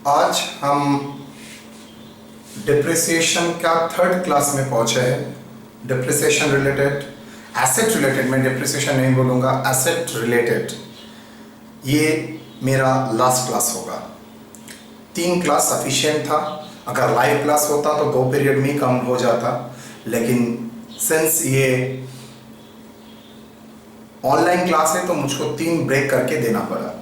आज हम डिप्रिसिएशन का थर्ड क्लास में पहुंचे हैं। डिप्रिसिएशन रिलेटेड, एसेट रिलेटेड, मैं डिप्रिसिएशन नहीं बोलूँगा, एसेट रिलेटेड ये मेरा लास्ट क्लास होगा। 3 क्लास सफिशिएंट था। अगर लाइव क्लास होता तो 2 पीरियड में कम हो जाता, लेकिन सिंस ये ऑनलाइन क्लास है तो मुझको 3 ब्रेक करके देना पड़ा।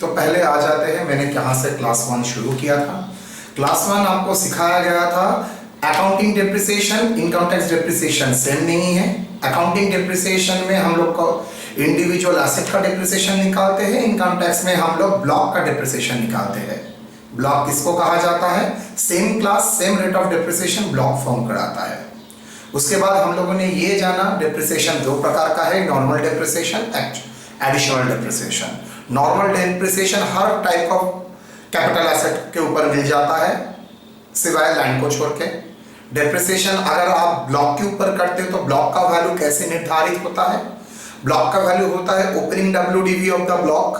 तो पहले आ जाते हैं, मैंने कहाँ से क्लास 1 शुरू किया था। क्लास 1 आपको सिखाया गया था accounting depreciation, income tax depreciation same नहीं है। अकाउंटिंग डिप्रिसिएशन में हम लोग को इंडिविजुअल एसेट का डिप्रिसिएशन निकालते हैं, इनकम टैक्स में हम लोग ब्लॉक का डिप्रिसिएशन निकालते हैं। ब्लॉक किसको कहा जाता है? Same class same rate of depreciation block form कराता है। उसके बाद हम लोगों ने ये जाना डिप्रिसिएशन 2 प्रकार का है, normal depreciation, additional depreciation. Normal depreciation her type of capital asset के ऊपर मिल जाता है सिवाय लैंड को छोड़ के। डिप्रिसिएशन अगर आप ब्लॉक के ऊपर करते हो तो ब्लॉक का वैल्यू कैसे निर्धारित होता है? ब्लॉक का वैल्यू होता है opening WDV of the block,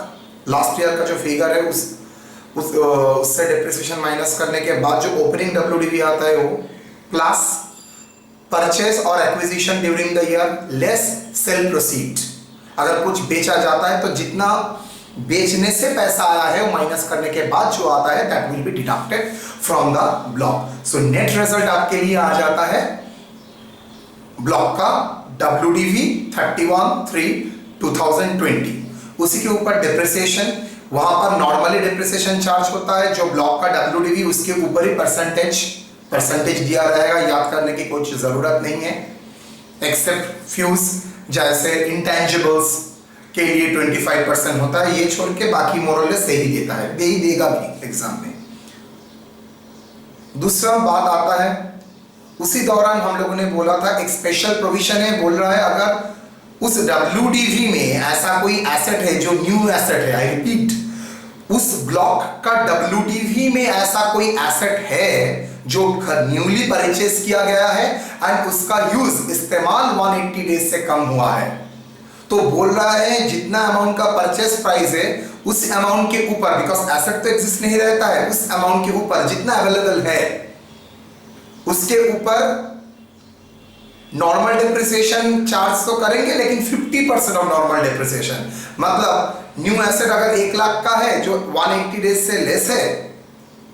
last year का जो फिगर है उससे डिप्रिसिएशन माइनस करने के बाद जो ओपनिंग WDV आता है वो प्लस परचेज और acquisition during the year less cell proceed. अगर कुछ बेचा जाता है तो जितना बेचने से पैसा आया है वो माइनस करने के बाद जो आता है that will be deducted from the block. So net result आपके लिए आ जाता है ब्लॉक का WDV 31/3/2020। उसी के ऊपर डिप्रिसिएशन, वहां पर नॉर्मली डिप्रिसिएशन चार्ज होता है। जो ब्लॉक का WDV उसके ऊपर ही परसेंटेज दिया रहेगा, याद करने की कोई जरूरत नहीं है एक्सेप्ट फ्यूज जैसे इंटेंजिबल्स के लिए 25% होता है। ये छोड़ के बाकी मोरलेस सही देता है, दे ही देगा भी एग्जाम में। दूसरा बात आता है, उसी दौरान हम लोगों ने बोला था एक स्पेशल प्रोविजन है, बोल रहा है अगर उस WDV में ऐसा कोई एसेट है जो न्यू एसेट है, आई रिपीट, उस ब्लॉक का WDV में ऐसा कोई एसेट है जो न्यूली परचेज किया गया है एंड उसका यूज इस्तेमाल 180 डेज से कम हुआ है, तो बोल रहा है जितना अमाउंट का परचेज प्राइस है उस अमाउंट के ऊपर, बिकॉज एसेट तो एग्जिस्ट नहीं रहता है, उस अमाउंट के ऊपर जितना अवेलेबल है उसके ऊपर नॉर्मल डिप्रिसिएशन चार्ज तो करेंगे, लेकिन 50% ऑफ नॉर्मल डिप्रिसिएशन। मतलब न्यू एसेट अगर 1 लाख का है जो 180 डेज से लेस है,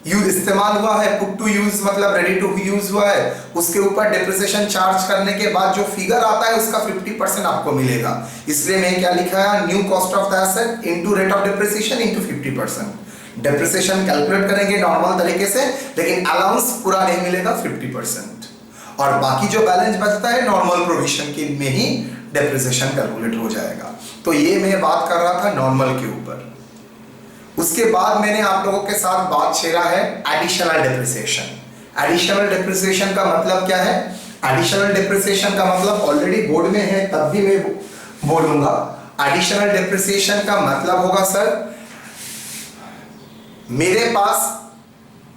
यूज इस्तेमाल हुआ है, पुट टू यूज मतलब रेडी टू यूज हुआ है, उसके ऊपर डिप्रिसिएशन चार्ज करने के बाद जो फिगर आता है उसका 50% आपको मिलेगा। इसलिए मैं क्या लिखा है, new cost of the asset into rate of depreciation into 50%। Depreciation calculate करेंगे नॉर्मल तरीके से, लेकिन अलाउंस पूरा नहीं मिलेगा 50%, और बाकी जो बैलेंस बचता है नॉर्मल प्रोविजन के में ही डिप्रिसिएशन कैलकुलेट हो जाएगा। तो ये मैं बात कर रहा था नॉर्मल के ऊपर। उसके बाद मैंने आप लोगों के साथ बात छेड़ा है एडिशनल डिप्रिसिएशन। एडिशनल डिप्रिसिएशन का मतलब क्या है? एडिशनल डिप्रिसिएशन का मतलब ऑलरेडी बोर्ड में है तब भी मैं बोलूंगा। एडिशनल डिप्रिसिएशन का मतलब होगा सर, मेरे पास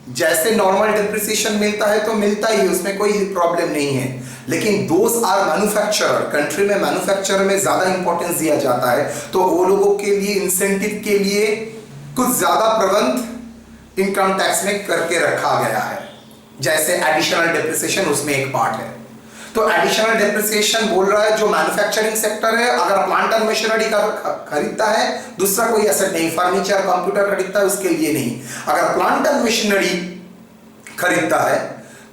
जैसे नॉर्मल डिप्रिसिएशन मिलता है तो मिलता ही, उसमें कोई प्रॉब्लम नहीं है, लेकिन दोस्त आर मैन्युफैक्चरर, कंट्री में मैन्युफैक्चरर में ज्यादा इंपॉर्टेंस दिया जाता है, तो वो लोगों के लिए इंसेंटिव के लिए कुछ ज्यादा प्रबंध इनकम टैक्स में करके रखा गया है, जैसे एडिशनल डिप्रिसिएशन उसमें एक पार्ट है। तो एडिशनल डिप्रिसिएशन बोल रहा है जो मैन्युफैक्चरिंग सेक्टर है, अगर प्लांट एंड मशीनरी का खरीदता है, दूसरा कोई एसेट नहीं, फर्नीचर कंप्यूटर खरीदता है उसके लिए नहीं, अगर प्लांट एंड मशीनरी खरीदता है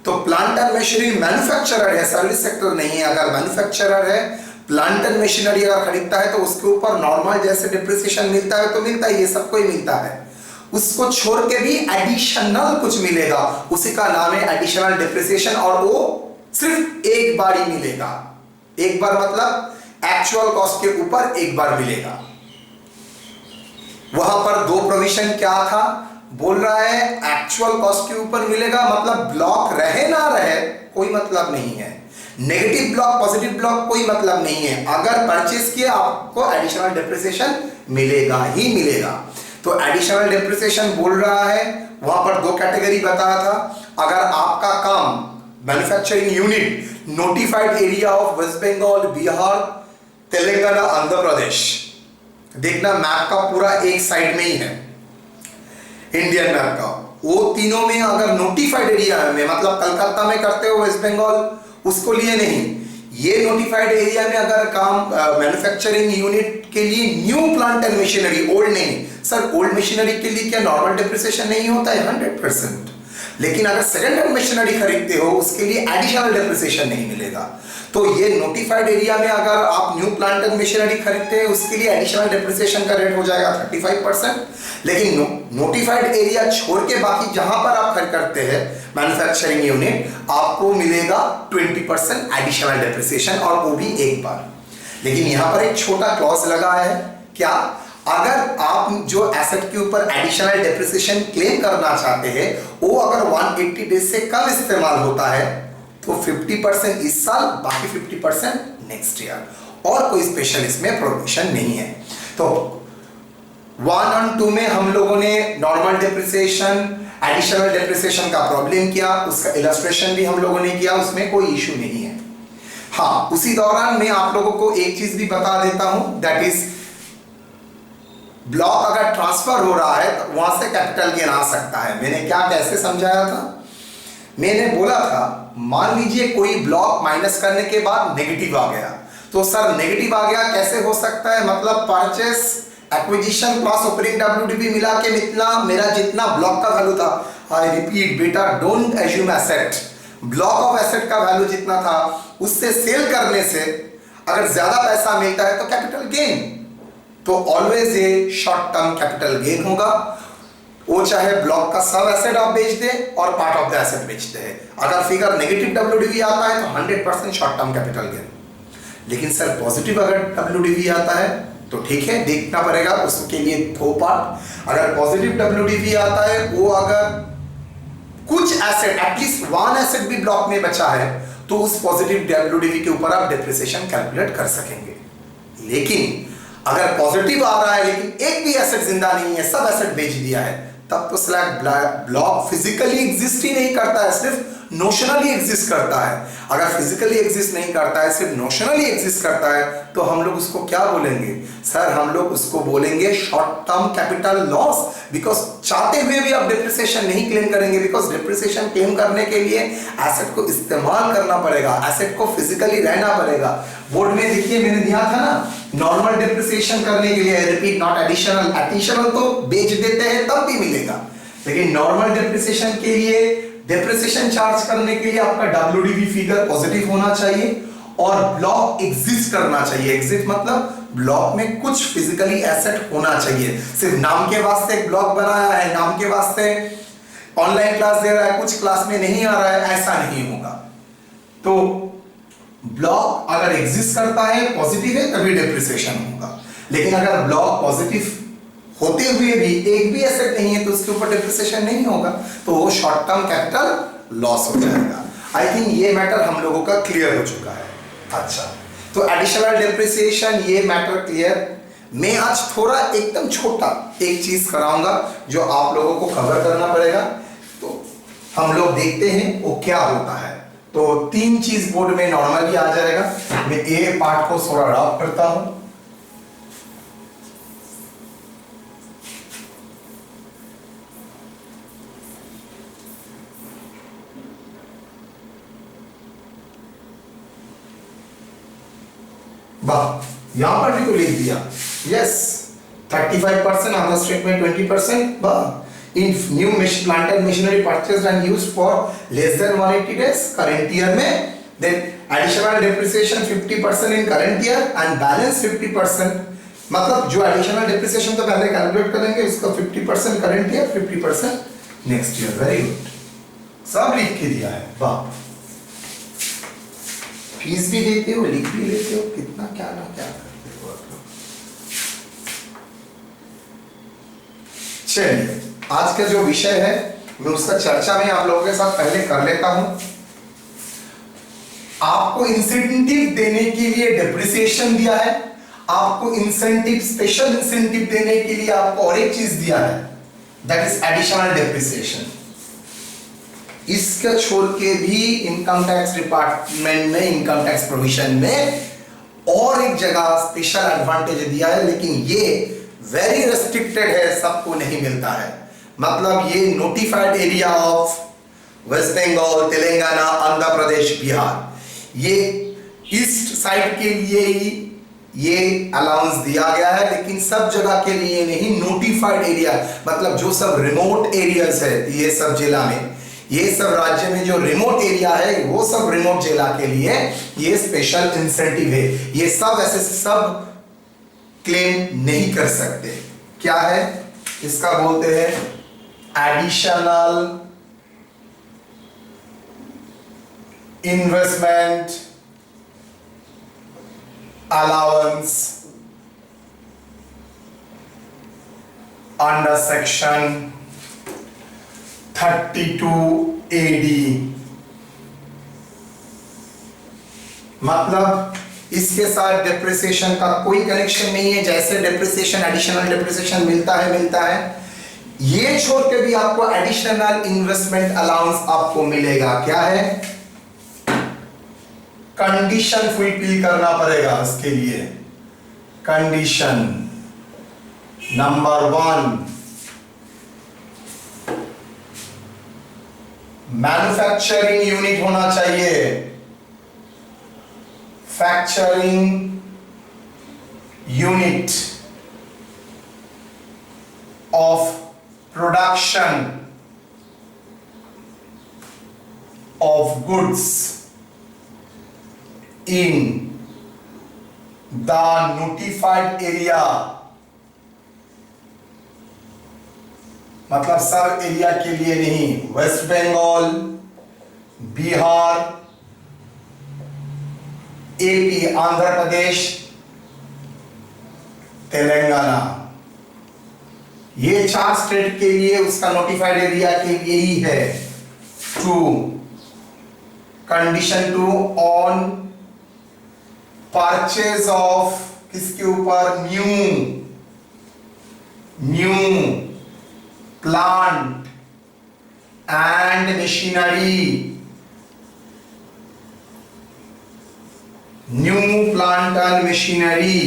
तो प्लांट एंड मशीनरी मैन्युफैक्चरर है, सर्विस सेक्टर नहीं है। अगर मैन्युफैक्चरर है, प्लांट एंड मशीनरी अगर खरीदता है तो उसके ऊपर नॉर्मल जैसे डिप्रिसिएशन मिलता है तो मिलता ही है, सबको ही मिलता है। उसको छोड़ के भी एडिशनल कुछ मिलेगा, उसी का नाम है एडिशनल डिप्रिसिएशन, और वो सिर्फ एक बार ही मिलेगा। एक बार मतलब एक्चुअल कॉस्ट के ऊपर एक बार मिलेगा। वहां पर 2 प्रोविजन क्या था, बोल रहा है एक्चुअल कॉस्ट के ऊपर मिलेगा, मतलब ब्लॉक रहे ना रहे कोई मतलब नहीं है, नेगेटिव ब्लॉक पॉजिटिव ब्लॉक कोई मतलब नहीं है, अगर परचेस किया आपको एडिशनल डिप्रिसिएशन मिलेगा ही मिलेगा। तो एडिशनल डिप्रिसिएशन बोल रहा है, वहां पर 2 कैटेगरी बताया था। अगर आपका काम manufacturing unit notified area of West Bengal, Bihar, Telangana, Andhra Pradesh, देखना मैप का पूरा एक साइड में ही है। इंडियन मैप का, वो तीनों में अगर नोटिफाइड एरिया में, मतलब कलकत्ता में करते हो वेस्ट बंगाल, उसको लिए नहीं, ये नोटिफाइड एरिया में अगर काम मैन्युफैक्चरिंग यूनिट के लिए new plant and machinery, old नहीं सर, ओल्ड मशीनरी के लिए क्या नॉर्मल डेप्रिसिएशन नहीं होता है? 100%। लेकिन अगर सेकंड हैंड मशीनरी खरीदते हो उसके लिए एडिशनल डेप्रिसिएशन नहीं मिलेगा। तो ये नोटिफाइड एरिया में अगर आप न्यू प्लांट एंड मशीनरी खरीदते हैं उसके लिए एडिशनल डेप्रिसिएशन का रेट हो जाएगा 35%। लेकिन नोटिफाइड एरिया छोड़ के बाकी जहां पर आप खरीद करते हैं मैन्युफैक्चरिंग यूनिट, आपको मिलेगा 20% एडिशनल डेप्रिसिएशन, और वो भी एक बार। लेकिन यहां पर एक छोटा क्लॉज लगा है, क्या? अगर आप जो एसेट के ऊपर एडिशनल डेप्रिसिएशन क्लेम करना चाहते हैं वो अगर 180 डेज से कम इस्तेमाल होता है तो 50% इस साल, बाकी 50% नेक्स्ट ईयर, और कोई स्पेशल इसमें प्रोविजन नहीं है। तो 1 और 2 में हम लोगों ने नॉर्मल डेप्रिसिएशन, एडिशनल डेप्रिसिएशन का प्रॉब्लम किया, उसका इलस्ट्रेशन भी हम लोगों ने किया, उसमें कोई इशू नहीं है। हाँ, उसी दौरान मैं आप लोगों को एक चीज भी बता देता हूं, दैट इज ब्लॉक अगर ट्रांसफर हो रहा है तो वहां से कैपिटल गेन आ सकता है। मैंने क्या कैसे समझाया था? मैंने बोला था मान लीजिए कोई ब्लॉक माइनस करने के बाद नेगेटिव आ गया, तो सर नेगेटिव आ गया कैसे हो सकता है? मतलब purchase, acquisition plus opening WDV मिला के मेरा जितना ब्लॉक का वैल्यू था, आई रिपीट बेटा, don't assume asset, block of asset का वैल्यू जितना था उससे सेल करने से अगर ज्यादा पैसा मिलता है तो कैपिटल गेन, तो ऑलवेज ये शॉर्ट टर्म कैपिटल गेन होगा। वो चाहे ब्लॉक का सब एसेट आप बेच दे और पार्ट ऑफ द एसेट बेचते हैं, अगर फिगर नेगेटिव डब्ल्यूडीवी आता है तो 100% शॉर्ट टर्म कैपिटल गेन। लेकिन सर पॉजिटिव अगर डब्ल्यूडीवी आता है तो ठीक है, देखना पड़ेगा उसके लिए दो पार्ट। अगर पॉजिटिव डब्ल्यूडीवी आता है, वो अगर कुछ एसेट, एटलीस्ट 1 एसेट भी ब्लॉक में बचा है, तो उस पॉजिटिव डब्ल्यूडीवी के ऊपर आप डेप्रिसिएशन कैलकुलेट कर सकेंगे। लेकिन अगर पॉजिटिव आ रहा है लेकिन एक भी एसेट जिंदा नहीं है, सब एसेट बेच दिया है, तब तो स्लैग ब्लॉक फिजिकली एग्जिस्ट ही नहीं करता है, सिर्फ नोशनली एग्जिस्ट करता है। अगर फिजिकली एग्जिस्ट नहीं करता है, सिर्फ नोशनली एग्जिस्ट करता है, तो हम लोग उसको क्या बोलेंगे? सर हम लोग उसको बोलेंगे short term capital loss, because चाहते हुए भी आप डेप्रिसिएशन नहीं क्लेम करेंगे, बिकॉज डेप्रिसिएशन क्लेम करने के लिए एसेट को इस्तेमाल करना पड़ेगा, एसेट को फिजिकली रहना पड़ेगा। बोर्ड में देखिए मैंने दिया था ना, नॉर्मल डेप्रिसिएशन करने के लिए, रिपीट नॉट एडिशनल, एडिशनल तो बेच देते हैं तब भी मिलेगा, लेकिन नॉर्मल डेप्रिसिएशन के लिए, डेप्रिसिएशन चार्ज करने के लिए आपका डब्ल्यूडीवी फिगर पॉजिटिव होना चाहिए और ब्लॉक एग्जिस्ट करना चाहिए। एग्जिस्ट मतलब ब्लॉक में कुछ फिजिकली एसेट होना चाहिए, सिर्फ नाम के वास्ते एक ब्लॉक बनाया है, नाम के वास्ते ऑनलाइन क्लास दे रहा है, कुछ क्लास में नहीं आ रहा है, ऐसा नहीं होगा। तो ब्लॉक अगर एग्जिस्ट करता है, पॉजिटिव है, तभी डेप्रिसिएशन होगा। लेकिन अगर ब्लॉक पॉजिटिव होते हुए भी एक भी एसेट नहीं है तो उसके ऊपर डेप्रिसिएशन नहीं होगा, तो वो शॉर्ट टर्म कैपिटल लॉस हो जाएगा। आई थिंक ये मैटर हम लोगों का क्लियर हो चुका है। अच्छा, तो एडिशनल डेप्रिसिएशन, ये मैटर क्लियर। मैं आज थोड़ा एकदम छोटा एक चीज कराऊंगा जो आप लोगों को कवर करना पड़ेगा, तो हम लोग देखते हैं वो क्या होता है। तो 3 चीज बोर्ड में नॉर्मली आ जाएगा। मैं ए पार्ट को थोड़ा रफ करता हूं। यहां पर भी तो लिख दिया, yes 35% on the statement 20%, in new plant and machinery purchased and used for less than 180 days current year में, then additional depreciation 50% in current year and balance 50%, मतलब जो additional depreciation तो पहले कैलकुलेट करेंगे, उसका 50% current year, 50% next year। Very good, सब लिख के दिया है। वाह, फीस भी देते हो, लिख भी लेते हो, कितना क्या ना क्या करते हो आप लोग। चलिए, आज का जो विषय है मैं उसका चर्चा में आप लोगों के साथ पहले कर लेता हूं। आपको इंसेंटिव देने के लिए डेप्रिसिएशन दिया है, आपको इंसेंटिव, स्पेशल इंसेंटिव देने के लिए आपको और एक चीज दिया है, दैट इज एडिशनल डेप्रिसिएशन। इसका छोड़ के भी इनकम टैक्स डिपार्टमेंट में, इनकम टैक्स प्रोविजन में और एक जगह स्पेशल एडवांटेज दिया है, लेकिन ये वेरी रेस्ट्रिक्टेड है, सबको नहीं मिलता है। मतलब ये notified area of West Bengal, Telangana, Andhra Pradesh, Bihar, ये ईस्ट साइड के लिए ही ये अलाउंस दिया गया है, लेकिन सब जगह के लिए नहीं। नोटिफाइड एरिया मतलब जो सब रिमोट एरियाज है, ये सब जिला में, ये सब राज्य में जो रिमोट एरिया है, वो सब रिमोट जिला के लिए ये स्पेशल इंसेंटिव है। ये सब ऐसे सब क्लेम नहीं कर सकते। क्या है इसका बोलते हैं additional investment allowance under section 32AD। मतलब इसके साथ डिप्रिसिएशन का कोई कनेक्शन नहीं है। जैसे डिप्रिसिएशन, एडिशनल डिप्रिसिएशन मिलता है, ये छोड़ के भी आपको एडिशनल इन्वेस्टमेंट अलाउंस आपको मिलेगा। क्या है? कंडीशन फुलफिल करना पड़ेगा उसके लिए। कंडीशन नंबर 1, मैन्युफैक्चरिंग यूनिट होना चाहिए। Factoring unit of production of goods in the notified area, मतलब सब एरिया के लिए नहीं। वेस्ट बंगाल, बिहार, एपी, आंध्र प्रदेश, तेलंगाना, ये 4 स्टेट के लिए उसका नोटिफाइड एरिया के लिए ही है। 2, कंडीशन 2 ऑन परचेज ऑफ किसके ऊपर? New plant and machinery. New plant and machinery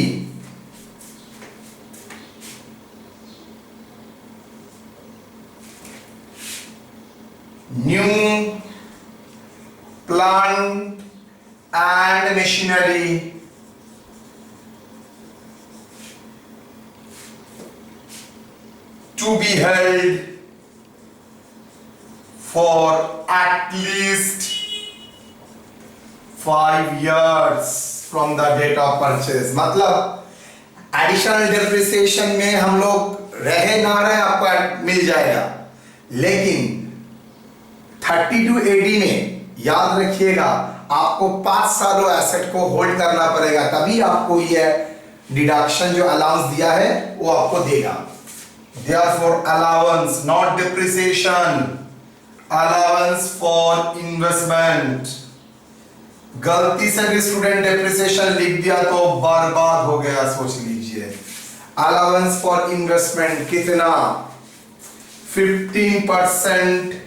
new plant and machinery to be held for at least 5 years from the date of purchase। मतलब additional depreciation में हम लोग रहे ना रहे आपको मिल जाएगा, लेकिन 32AD में याद रखिएगा आपको 5 सालों एसेट को होल्ड करना पड़ेगा, तभी आपको यह डिडक्शन जो अलाउंस दिया है वो आपको देगा। Therefore allowance not depreciation, allowance for investment। गलती से भी स्टूडेंट डिप्रिसिएशन लिख दिया तो बर्बाद हो गया, सोच लीजिए। अलाउंस फॉर इन्वेस्टमेंट कितना? 15%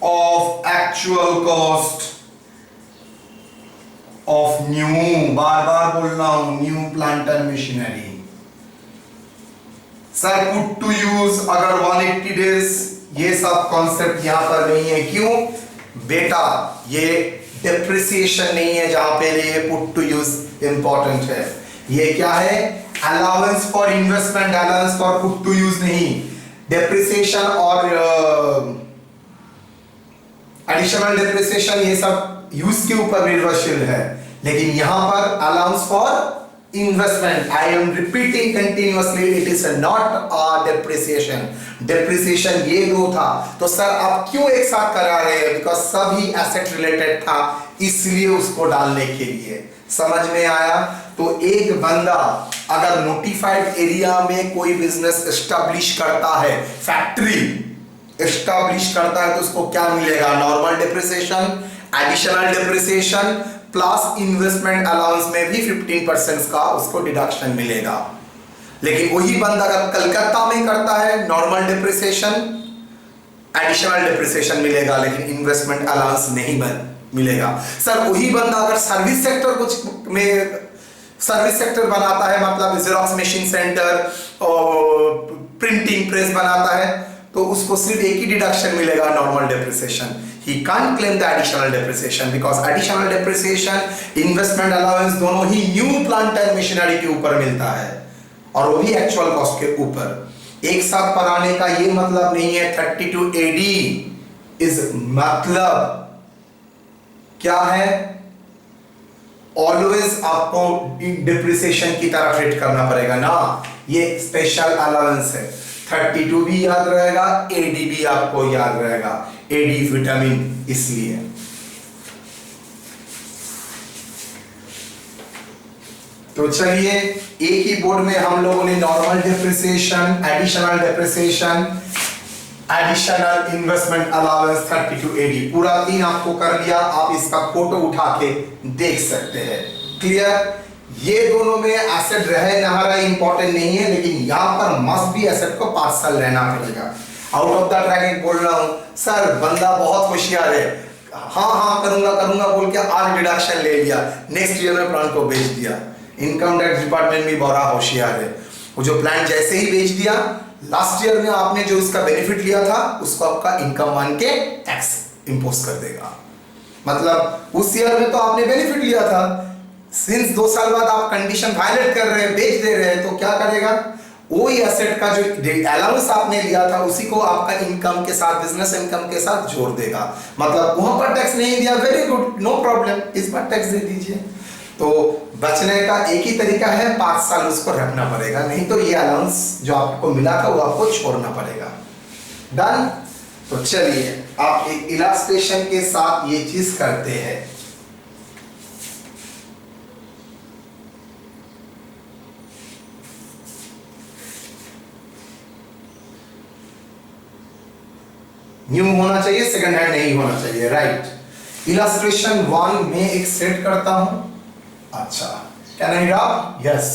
of actual cost of new, बार बार बोल रहा हूं, new plant and machinery. Sir put to use अगर 180 डेज, ये सब कॉन्सेप्ट यहां पर नहीं है। क्यों बेटा? ये डिप्रिसिएशन नहीं है जहां पे ये पुट टू यूज इंपॉर्टेंट है। ये क्या है? Allowance for investment, allowance for put to use नहीं। डिप्रिसिएशन और एडिशनल डिप्रिसिएशन ये सब यूज के ऊपर निर्भरशील है, लेकिन यहां पर allowance for investment, I am repeating continuously, it is not a depreciation. Depreciation ये 2 था, तो सर आप क्यों एक साथ करा रहे हैं? बिकॉज सभी एसेट रिलेटेड था, इसलिए उसको डालने के लिए। समझ में आया? तो एक बंदा अगर नोटिफाइड एरिया में कोई बिजनेस एस्टैब्लिश करता है, फैक्ट्री एस्टैब्लिश करता है, तो उसको क्या मिलेगा? Normal depreciation, additional depreciation plus investment allowance में भी 15% का उसको डिडक्शन मिलेगा। लेकिन वही बंदा अगर कलकत्ता में करता है, नॉर्मल डिप्रिसिएशन, एडिशनल डिप्रिसिएशन मिलेगा, लेकिन इन्वेस्टमेंट अलाउंस नहीं मिलेगा। सर वही बंदा अगर सर्विस सेक्टर कुछ में सर्विस सेक्टर बनाता है, मतलब जेरॉक्स मशीन सेंटर और प्रिंटिंग प्रेस बनाता है तो उसको सिर्फ एक ही डिडक्शन मिलेगा, normal depreciation. He can't claim the additional depreciation because additional depreciation, investment allowance दोनों ही न्यू प्लांट एंड मशीनरी के ऊपर मिलता है और वो भी एक्चुअल कॉस्ट के ऊपर। एक साथ पर आने का ये मतलब नहीं है 32 AD इज मतलब क्या है, ऑलवेज आपको डिप्रिसिएशन की तरफ रेट करना पड़ेगा ना, ये स्पेशल अलाउंस है। 32 भी याद रहेगा, AD भी आपको याद रहेगा, AD विटामिन इसलिए। तो चलिए एक ही बोर्ड में हम लोगों ने normal depreciation, additional depreciation, additional investment allowance 32 AD पूरा 3 आपको कर लिया। आप इसका फोटो उठा के देख सकते हैं। क्लियर? ये दोनों में एसेट रहे ना रहे इंपॉर्टेंट नहीं है, लेकिन यहां पर मस्ट भी एसेट को पार्सल रहना पड़ेगा। आउट ऑफ द ट्रैक बोल रहा हूं, सर बंदा बहुत होशियार है, हाँ करूंगा करूंगा बोल के आज डिडक्शन ले लिया, नेक्स्ट ईयर में प्लान को बेच दिया। इनकम टैक्स डिपार्टमेंट भी बड़ा होशियार है, वो जो प्लान जैसे ही बेच दिया, लास्ट ईयर में आपने जो इसका बेनिफिट लिया था उसको आपका इनकम मान के टैक्स इंपोज कर देगा। मतलब उस ईयर में तो आपने बेनिफिट लिया था, सिंस 2 साल बाद आप कंडीशन वायलेट कर रहे हैं, बेच दे रहे हैं, तो क्या करेगा, वही एसेट का जो अलाउंस आपने लिया था उसी को आपका इनकम के साथ, बिजनेस इनकम के साथ जोड़ देगा। मतलब वहां पर टैक्स नहीं दिया, वेरी गुड, नो प्रॉब्लम, इस बार टैक्स दे दीजिए। तो बचने का एक ही तरीका है, 5 साल उसको रखना पड़ेगा, नहीं तो ये अलाउंस जो आपको मिला था वो आपको छोड़ना पड़ेगा। डन? तो चलिए आप एक इलास्ट्रेशन के साथ ये चीज करते हैं। न्यू होना चाहिए, सेकंड हैंड नहीं होना चाहिए, राइट। इलास्ट्रेशन 1 में एक सेट करता हूं। अच्छा, कैन आई रब? यस,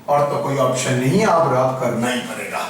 और तो कोई ऑप्शन नहीं है, आप रब करना ही पड़ेगा।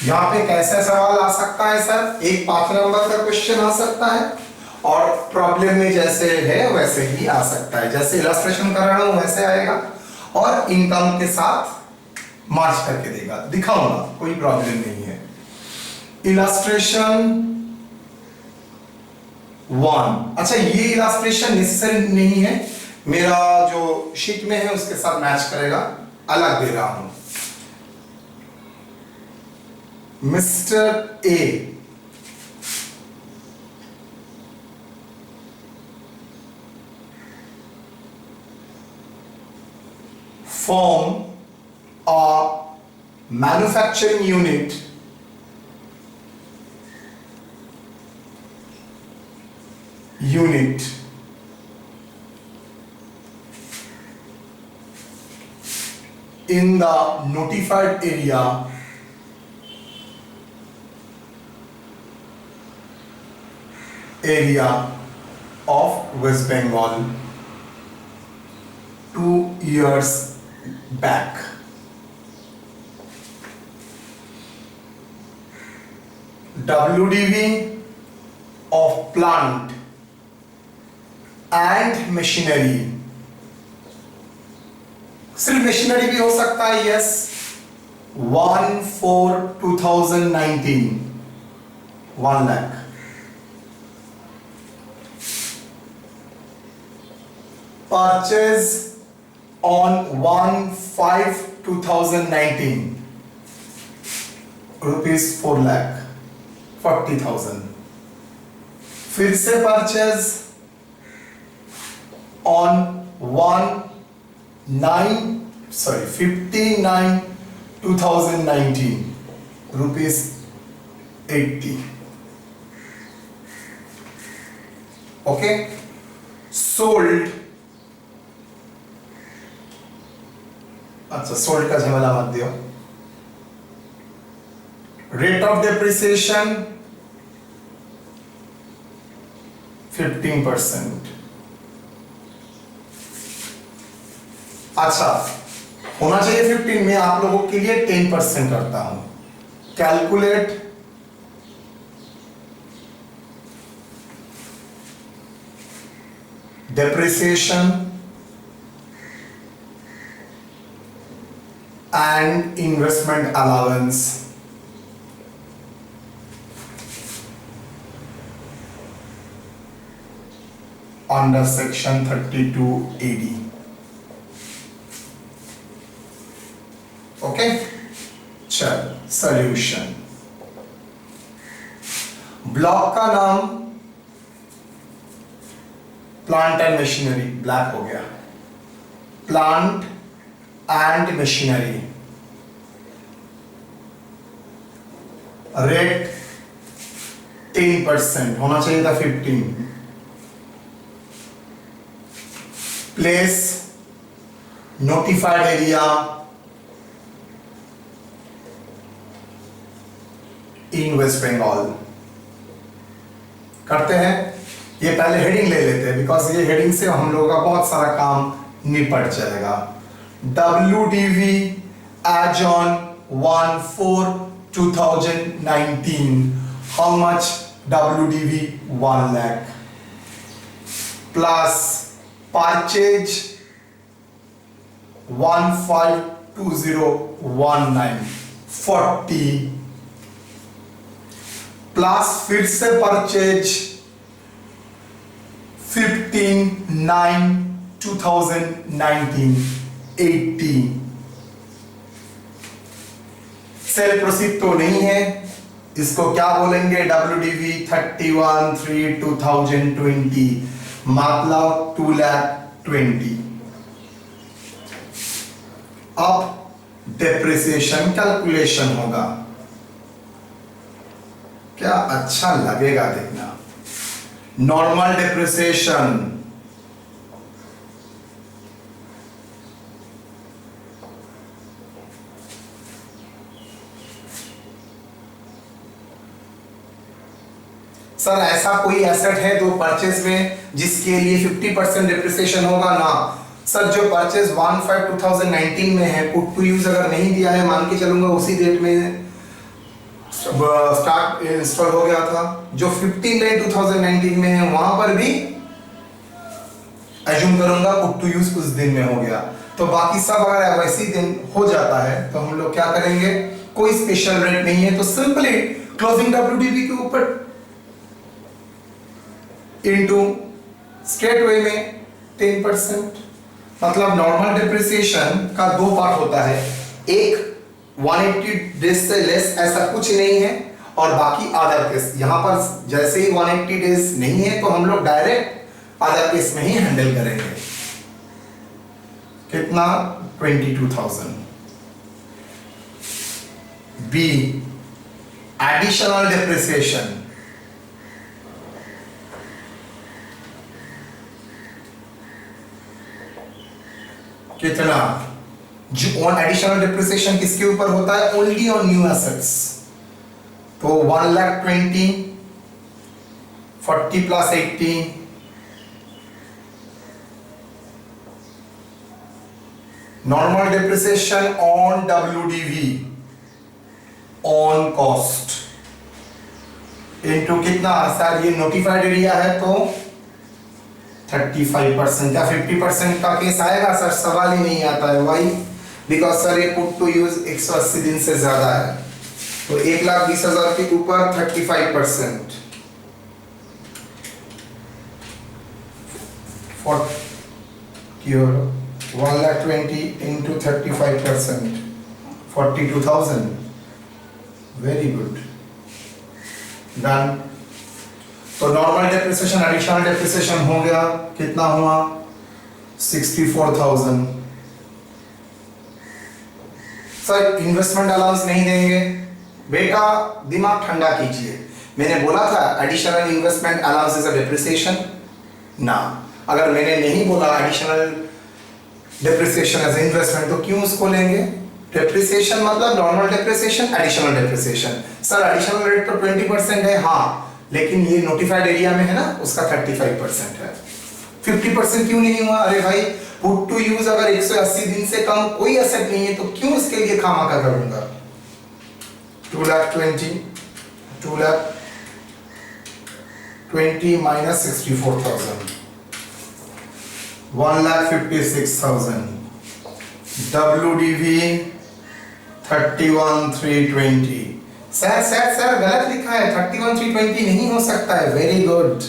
यहां पे कैसे सवाल आ सकता है सर, एक 5 नंबर का क्वेश्चन आ सकता है और प्रॉब्लम में जैसे है वैसे ही आ सकता है, जैसे इलस्ट्रेशन कर रहा हूं वैसे आएगा और इनकम के साथ मार्च करके देगा, दिखाऊंगा, कोई प्रॉब्लम नहीं है। इलस्ट्रेशन 1, अच्छा ये इलस्ट्रेशन नेसेसरी नहीं है, मेरा जो शीट में है उसके साथ मैच करेगा, अलग दे रहा हूं। Mister A form a manufacturing unit in the notified area of West Bengal 2 years back. WDV of plant and machinery, सिर्फ मशीनरी भी हो सकता है, yes. 1/4/2019 1 lakh. Purchase on 1/5/2019 rupees 4,40,000। फिर से purchase on 59/2019 rupees 80। Okay, sold, अच्छा सोल्ड का झमेला मत दियो, रेट ऑफ डेप्रिसिएशन 15%। अच्छा, होना चाहिए 15, में आप लोगों के लिए 10% करता हूं। Calculate depreciation and investment allowance under section 32 AD। Okay, चल सॉल्यूशन। ब्लॉक का नाम प्लांट एंड मशीनरी, ब्लैक हो गया, प्लांट एंड मशीनरी। रेट 10%, होना चाहिए था 15। Place notified area in West Bengal. करते हैं, ये पहले हेडिंग ले लेते हैं बिकॉज ये हेडिंग से हम लोगों का बहुत सारा काम निपट जाएगा। WDV as on 1/4/2019, how much WDV? 1 lakh plus purchase 1/5/2019 40 plus फिर से परचेज 15/9/2019 80। सेल प्रोसीड तो नहीं है, इसको क्या बोलेंगे? WDV 31/3/2020, मतलब 2,20,000। अब डेप्रिसिएशन कैलकुलेशन होगा, क्या अच्छा लगेगा देखना। नॉर्मल डेप्रिसिएशन सर ऐसा कोई एसेट है दो परचेज में जिसके लिए 50% डेप्रिसिएशन होगा ना? सर जो परचेज 1/5/2019 में है, पुट टू यूज अगर नहीं दिया है, मान के चलूंगा उसी डेट में स्टार्ट इंस्टॉल हो गया था, जो 15/9/2019 में है वहां पर भी एज्यूम करूंगा पुट टू यूज उस दिन में हो गया। तो बाकी सब अगर वैसे दिन हो जाता है तो हम लोग क्या करेंगे? कोई स्पेशल रेट नहीं है, तो सिंपली क्लोजिंग WDV के ऊपर इनटू स्ट्रेट वे में 10%। मतलब नॉर्मल डेप्रिसिएशन का दो पार्ट होता है, एक 180 डेज से लेस ऐसा कुछ नहीं है, और बाकी अदर केस। यहां पर जैसे ही 180 डेज नहीं है तो हम लोग डायरेक्ट अदर केस में ही हैंडल करेंगे। कितना? 22,000। बी एडिशनल डेप्रिसिएशन, कितना? जो ऑन एडिशनल डेप्रिसिएशन किसके ऊपर होता है? Only on new assets. तो 1,20,000 40 plus 80 normal depreciation on WDV on cost into कितना? सर ये नोटिफाइड एरिया है तो 35% या 50% का केस आएगा? सर सवाल ही नहीं आता है। वाई? बिकॉज सर ये पुट टू यूज 180 दिन से ज्यादा है, तो 1,20,000 के ऊपर 35% 1,20,000 into 35% 42,000। Very good, done. तो नॉर्मल डेप्रिसिएशन एडिशनल डेप्रिसिएशन हो गया, कितना हुआ? 64,000। सर इन्वेस्टमेंट अलाउंस नहीं देंगे? बेटा दिमाग ठंडा कीजिए, मैंने बोला था additional investment allowance is a depreciation ना। अगर मैंने नहीं बोला एडिशनल डेप्रिसिएशन एज इन्वेस्टमेंट तो क्यों उसको लेंगे? डेप्रिसिएशन मतलब normal depreciation, additional depreciation. Sir additional rate तो 20% है, हाँ, लेकिन ये नोटिफाइड एरिया में है ना, उसका 35% है। 50% क्यों नहीं हुआ? अरे भाई पुट टू यूज अगर 180 दिन से कम कोई एसेट नहीं है तो क्यों इसके लिए खामाखा करूंगा? 2,20 माइनस 64,000, 1,56,000, WDV 31,320। सर गलत लिखा है, 31,320 नहीं हो सकता है। Very good,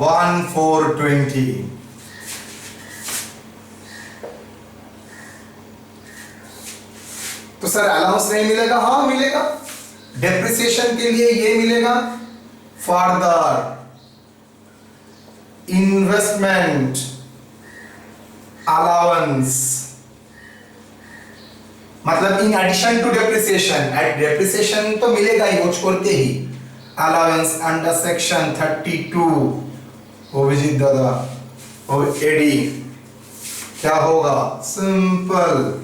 1,420। तो सर अलाउंस नहीं मिलेगा? हाँ मिलेगा, डेप्रिसिएशन के लिए ये मिलेगा। फर्दर इन्वेस्टमेंट अलाउंस मतलब in addition to depreciation, depreciation तो मिलेगा ही, वो छोड़ के ही। Allowance under section 32 Abhijit dada और एडी क्या होगा? सिंपल।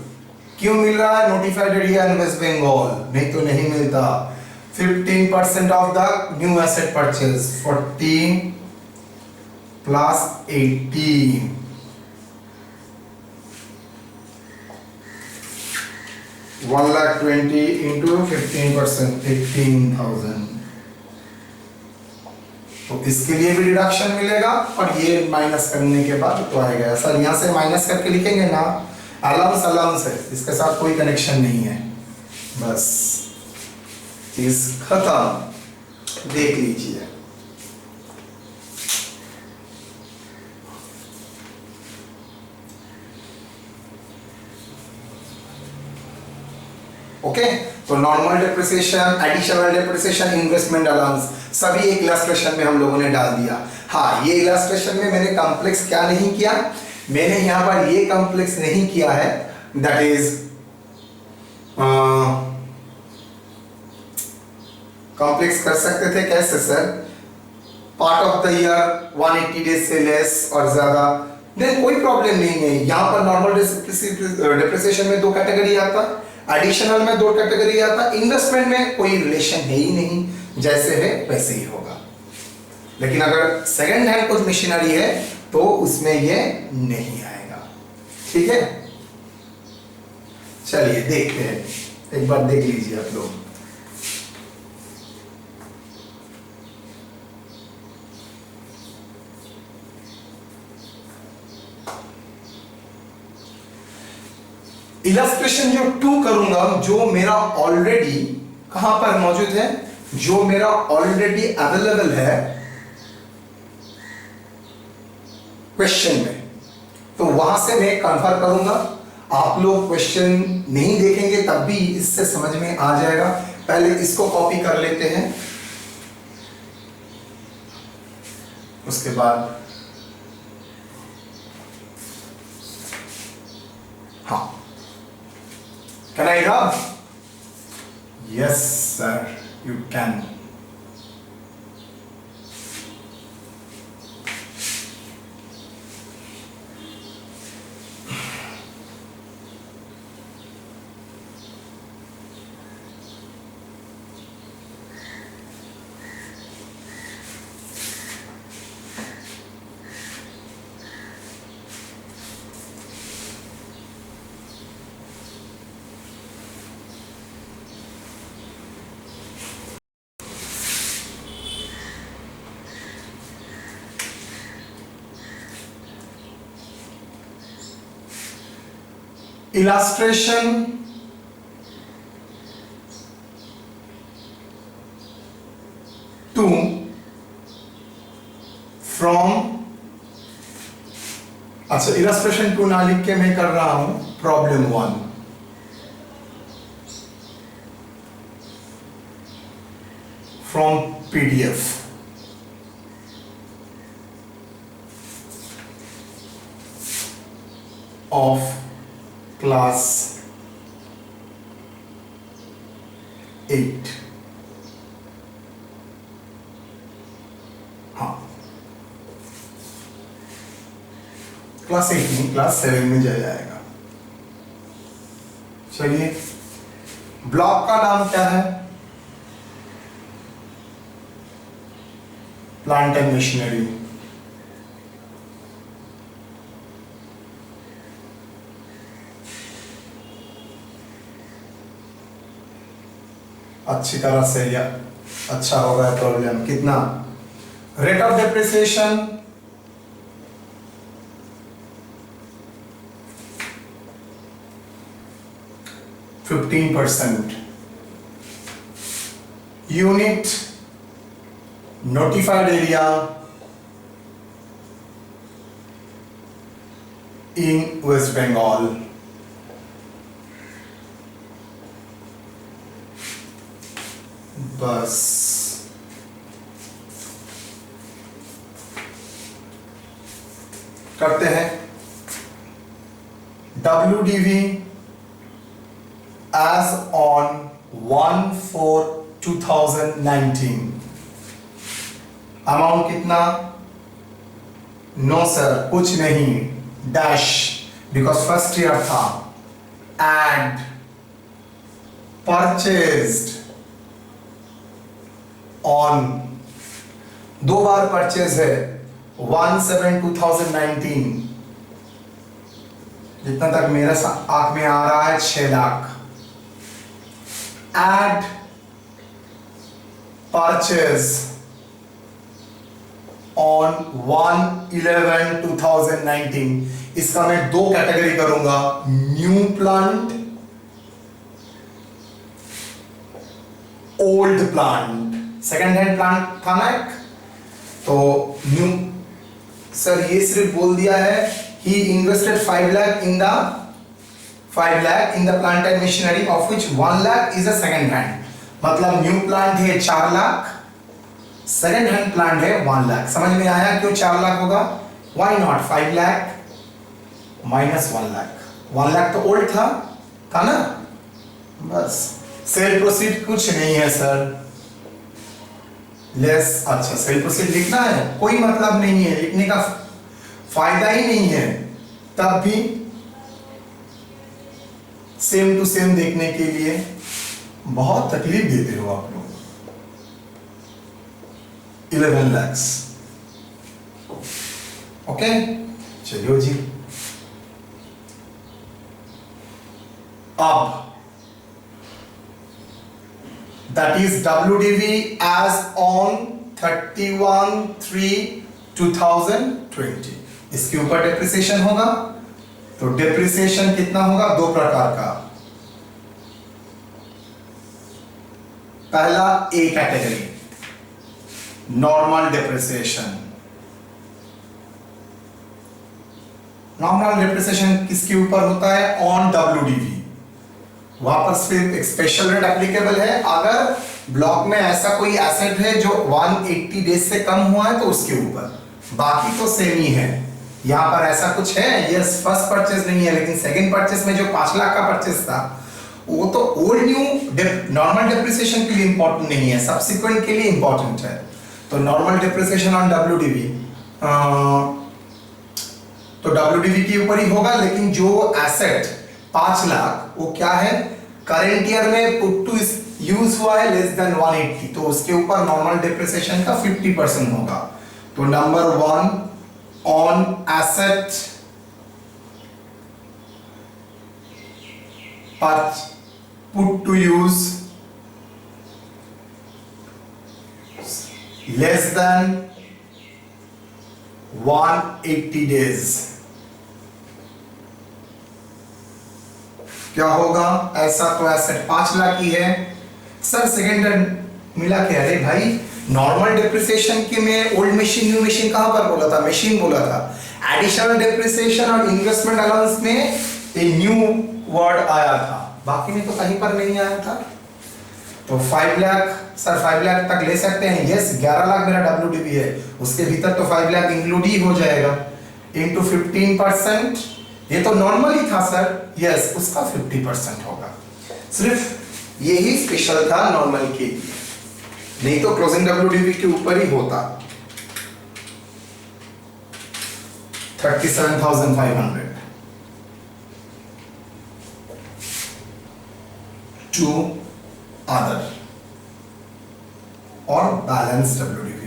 क्यों मिल रहा है? Notified area in West Bengal, नहीं तो नहीं मिलता। 15% of the new asset purchase, 14 plus 18, 1,20,000 into 15%, 18,000। तो इसके लिए भी डिडक्शन मिलेगा और ये माइनस करने के बाद तो आएगा। सर यहाँ से माइनस करके लिखेंगे ना, अलाउंस अलाउंस है, इसके साथ कोई कनेक्शन नहीं है। बस चीज खत्म, देख लीजिए। ओके, तो normal depreciation, additional depreciation, investment allowance सभी एक इलस्ट्रेशन में हम लोगों ने डाल दिया। हाँ, ये इलस्ट्रेशन में मैंने कॉम्प्लेक्स क्या नहीं किया, मैंने यहाँ पर ये कॉम्प्लेक्स नहीं किया है, दैट इज कॉम्प्लेक्स कर सकते थे कैसे sir? Part of the year 180 days से लेस और ज्यादा, देन कोई प्रॉब्लम नहीं है। यहाँ पर नॉर्मल डेप्रिसिएशन में 2 कैटेगरी आता, एडिशनल में 2 कैटेगरी आता, इन्वेस्टमेंट में कोई रिलेशन है ही नहीं, जैसे है वैसे ही होगा। लेकिन अगर सेकंड हैंड कुछ मशीनरी है तो उसमें ये नहीं आएगा। ठीक है, चलिए देखते हैं, एक बार देख लीजिए आप लोग। इलस्ट्रेशन जो 2 करूंगा, जो मेरा ऑलरेडी कहां पर मौजूद है, जो मेरा ऑलरेडी अवेलेबल है क्वेश्चन में, तो वहां से मैं कन्फर्म करूंगा। आप लोग क्वेश्चन नहीं देखेंगे तब भी इससे समझ में आ जाएगा। पहले इसको कॉपी कर लेते हैं, उसके बाद हाँ, can I help? Yes sir, you can. Illustration to from, अच्छा illustration 2 ना लिख के मैं कर रहा हूं problem 1। From PDF of class 8। हाँ, क्लास 8 नहीं, क्लास 7 में जाएगा। चलिए, ब्लॉक का नाम क्या है? Plant and machinery. अच्छी तरह से या अच्छा होगा प्रॉब्लम। कितना rate of depreciation? 15%। Unit notified area in West Bengal. बस करते हैं। WDV as on 1/4/2019 अमाउंट कितना? नो सर, कुछ नहीं, डैश, बिकॉज फर्स्ट ईयर था। एड परचेज्ड ऑन, दो बार परचेज है, 1/7/2019, जितना तक मेरे आंख में आ रहा है 6 लाख। Add purchase on 1/11/2019। इसका मैं दो कैटेगरी करूंगा, new plant, old plant. Second hand plant था ना एक, तो न्यू। सर ये सिर्फ बोल दिया है he invested 5 lakh in the plant and machinery, of which 1 lakh is a second hand। मतलब न्यू प्लांट है 4 लाख, सेकेंड हैंड प्लांट है 1 लाख। समझ में आया क्यों 4 लाख होगा? Why not 5 lakh minus 1 lakh? 1 lakh तो ओल्ड था ना। बस सेल प्रोसीड कुछ नहीं है सर, लेस। अच्छा, सेल प्रोसीड लिखना है, कोई मतलब नहीं है, लिखने का फायदा ही नहीं है। तब भी सेम टू सेम देखने के लिए बहुत तकलीफ देते हो आप लोग। 11 lakhs। ओके, चलिए जी। अब that is WDV as on 31/3/2020। इसके ऊपर डेप्रिसिएशन होगा। तो डेप्रिसिएशन कितना होगा? दो प्रकार का। पहला A category, normal depreciation. Normal depreciation किसके ऊपर होता है? On WDV। वहां पर सिर्फ एक स्पेशल रेट एप्लीकेबल है अगर ब्लॉक में ऐसा कोई एसेट है जो 180 डेज से कम हुआ है तो उसके ऊपर, बाकी तो सेम ही है। यहां पर ऐसा कुछ है? यस, फर्स्ट परचेज नहीं है, लेकिन सेकंड परचेज में जो 5 लाख का परचेज था वो तो ओल्ड न्यू नॉर्मल डेप्रिसिएशन के लिए इंपॉर्टेंट नहीं है, सब्सिक्वेंट के लिए इंपॉर्टेंट है। तो नॉर्मल डेप्रिसिएशन ऑन WDV तो WDV के ऊपर ही होगा, लेकिन जो एसेट 5 लाख वो क्या है? करेंट ईयर में पुट टू यूज हुआ है लेस देन 180, तो उसके ऊपर नॉर्मल डेप्रिसिएशन का 50% होगा। तो number 1 on asset put to use less than 180 days। क्या होगा? ऐसा तो एसेट 5 लाख की है सर, सेकेंड हैंड मिला के। अरे भाई, नॉर्मल डेप्रिसिएशन के में ओल्ड मशीन न्यू मशीन कहां पर बोला था? मशीन बोला था। एडिशनल डेप्रिसिएशन और इन्वेस्टमेंट अलाउंस में ए न्यू वर्ड आया था, बाकी में तो कहीं पर नहीं आया था। तो 5 लाख सर, 5 लाख तक ले सकते हैं। यस, 11 लाख मेरा WDV है, उसके भीतर तो 5 लाख इंक्लूड ही हो जाएगा। इनटू 15%, ये तो नॉर्मल ही था सर। यस, उसका 50% होगा। सिर्फ यही स्पेशल था नॉर्मल के लिए, नहीं तो क्लोजिंग WDV के ऊपर ही होता। 37,500। टू अदर और बैलेंस WDV।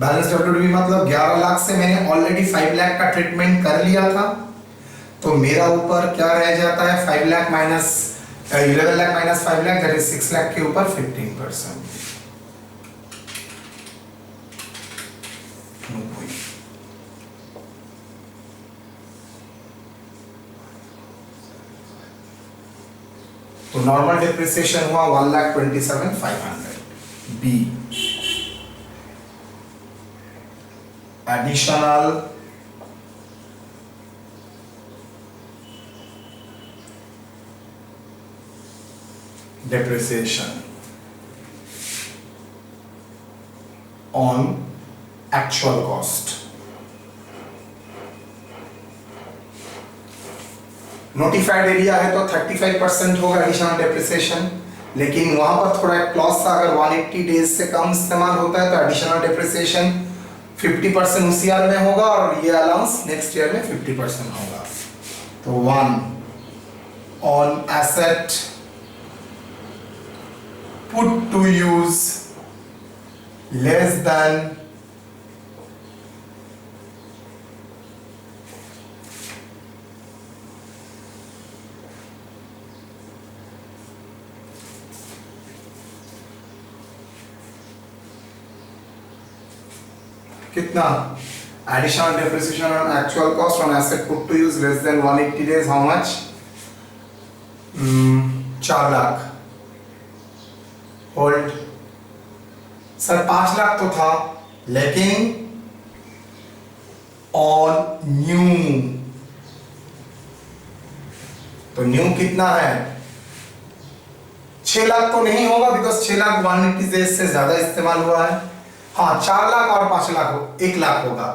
बैलेंस WDV मतलब 11 लाख से मैंने ऑलरेडी 5 लाख का ट्रीटमेंट कर लिया था, तो मेरा ऊपर क्या रह जाता है 5 lakh minus 11 lakh minus 5 lakh, that is 6 lakh के ऊपर 15%। तो नॉर्मल डिप्रिसिएशन हुआ 1,27,500। B additional depreciation on actual cost। Notified area है तो 35% होगा एडिशनल डेप्रिसिएशन, लेकिन वहां पर थोड़ा एक क्लॉज था, अगर 180 डेज से कम इस्तेमाल होता है तो एडिशनल डेप्रिसिएशन 50% उस ईयर में होगा और ये अलाउंस नेक्स्ट ईयर में 50% होगा। तो 1 on asset put to use less than कितना additional depreciation on actual cost on asset put to use less than 180 days, how much? 4 lakh. Hold sir 5 lakh तो था, लेकिन ऑन न्यू, तो न्यू कितना है 6 लाख तो नहीं होगा, बिकॉज 6 लाख 180 डेज से ज्यादा इस्तेमाल हुआ है। हाँ 4 लाख और 5 लाख 1 लाख होगा,